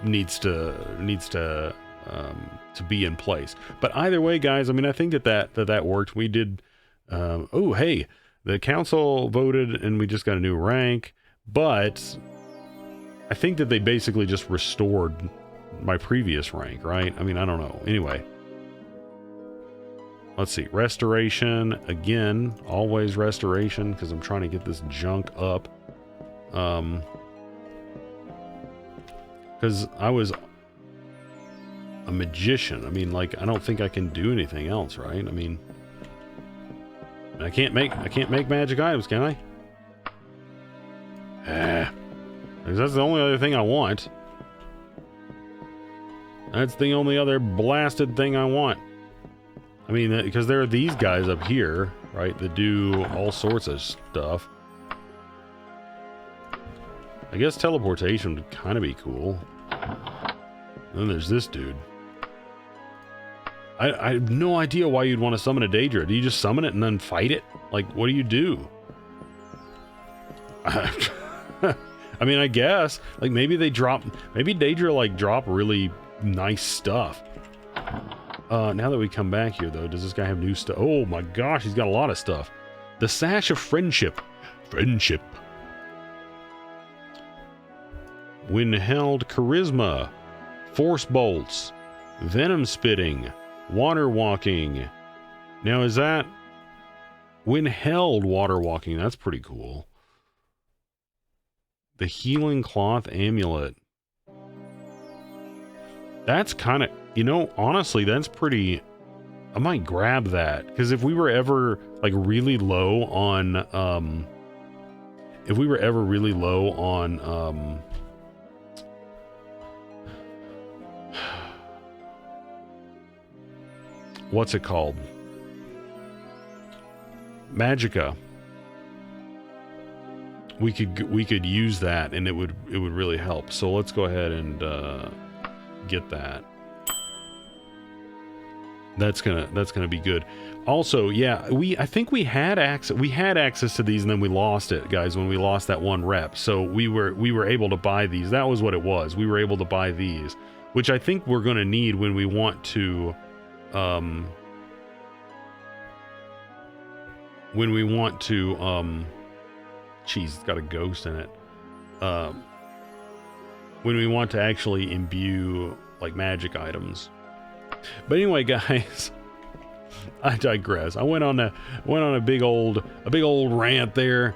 needs to be in place. But either way, guys, I mean, I think that worked. We did oh, hey, the council voted and we just got a new rank, but I think that they basically just restored my previous rank, right? I mean, I don't know. Anyway, let's see. Restoration. Again, always restoration, because I'm trying to get this junk up. Because I was a magician. I mean, like, I don't think I can do anything else, right? I mean, I can't make magic items, can I? Because that's the only other thing I want. That's the only other blasted thing I want. I mean, because there are these guys up here, right, that do all sorts of stuff. I guess teleportation would kind of be cool. And then there's this dude. I have no idea why you'd want to summon a Daedra. Do you just summon it and then fight it? Like, what do you do? I mean, I guess, like, maybe Daedra, like, drop really nice stuff. Now that we come back here, though, does this guy have new stuff? Oh my gosh, he's got a lot of stuff. The Sash of Friendship. When held, charisma, force bolts, venom spitting, water walking. Now, is that when held water walking? That's pretty cool. The healing cloth amulet. That's kind of, honestly, that's pretty. I might grab that, because if we were ever like really low on what's it called? Magicka. we could use that, and it would really help. So let's go ahead and get that. That's gonna be good. Also, yeah, I think we had access to these, and then we lost it, guys, when we lost that one rep. So we were able to buy these. That was what it was. We were able to buy these, which I think we're gonna need when we want to geez, it's got a ghost in it. When we want to actually imbue like magic items. But anyway, guys, I digress. I went on a big old rant there.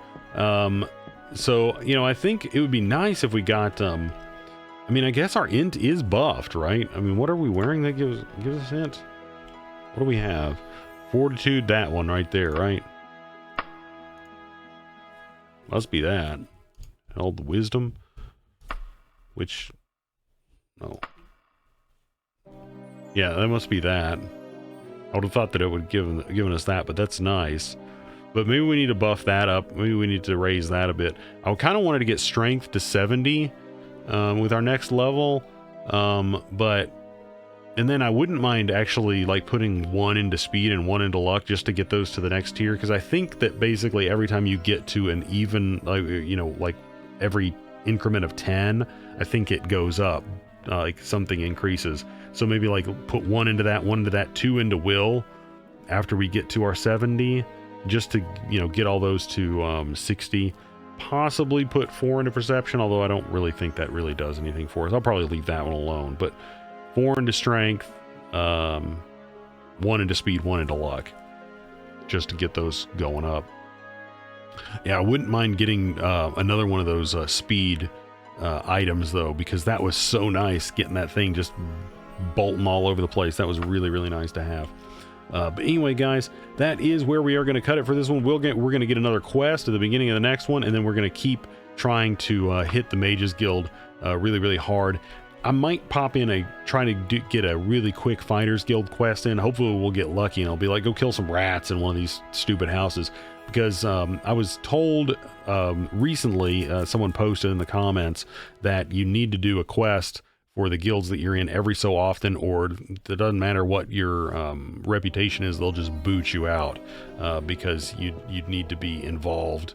So, you know, I think it would be nice if we got I mean, I guess our int is buffed, right? I mean, what are we wearing that gives us int? What do we have? Fortitude, that one right there, right? Must be that. Held wisdom, which, no. Yeah, that must be that. I would have thought that it would given us that, but that's nice. But maybe we need to buff that up. Maybe we need to raise that a bit. I kind of wanted to get strength to 70 with our next level, and then I wouldn't mind actually like putting one into speed and one into luck just to get those to the next tier, because I think that basically every time you get to an even, like, you know, like every increment of 10, I think it goes up, like something increases. So maybe like put one into that, two into will after we get to our 70, just to, you know, get all those to 60. Possibly put 4 into perception, although I don't really think that really does anything for us. I'll probably leave that one alone, but 4 into strength, 1 into speed, 1 into luck, just to get those going up. Yeah, I wouldn't mind getting another one of those speed items, though, because that was so nice, getting that thing just bolting all over the place. That was really, really nice to have. But anyway, guys, that is where we are going to cut it for this one. We're going to get another quest at the beginning of the next one, and then we're going to keep trying to hit the Mages Guild really, really hard. I might pop in trying to get a really quick Fighters Guild quest in. Hopefully we'll get lucky and I'll be like, go kill some rats in one of these stupid houses. Because I was told recently, someone posted in the comments that you need to do a quest for the guilds that you're in every so often, or it doesn't matter what your reputation is, they'll just boot you out because you'd need to be involved.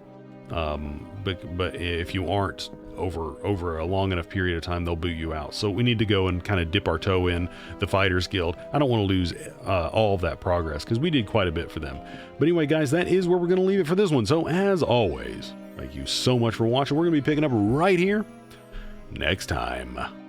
But if you aren't over a long enough period of time, they'll boot you out. So we need to go and kind of dip our toe in the Fighters Guild. I don't want to lose all of that progress, because we did quite a bit for them. But anyway, guys, that is where we're going to leave it for this one. So as always, thank you so much for watching. We're going to be picking up right here next time.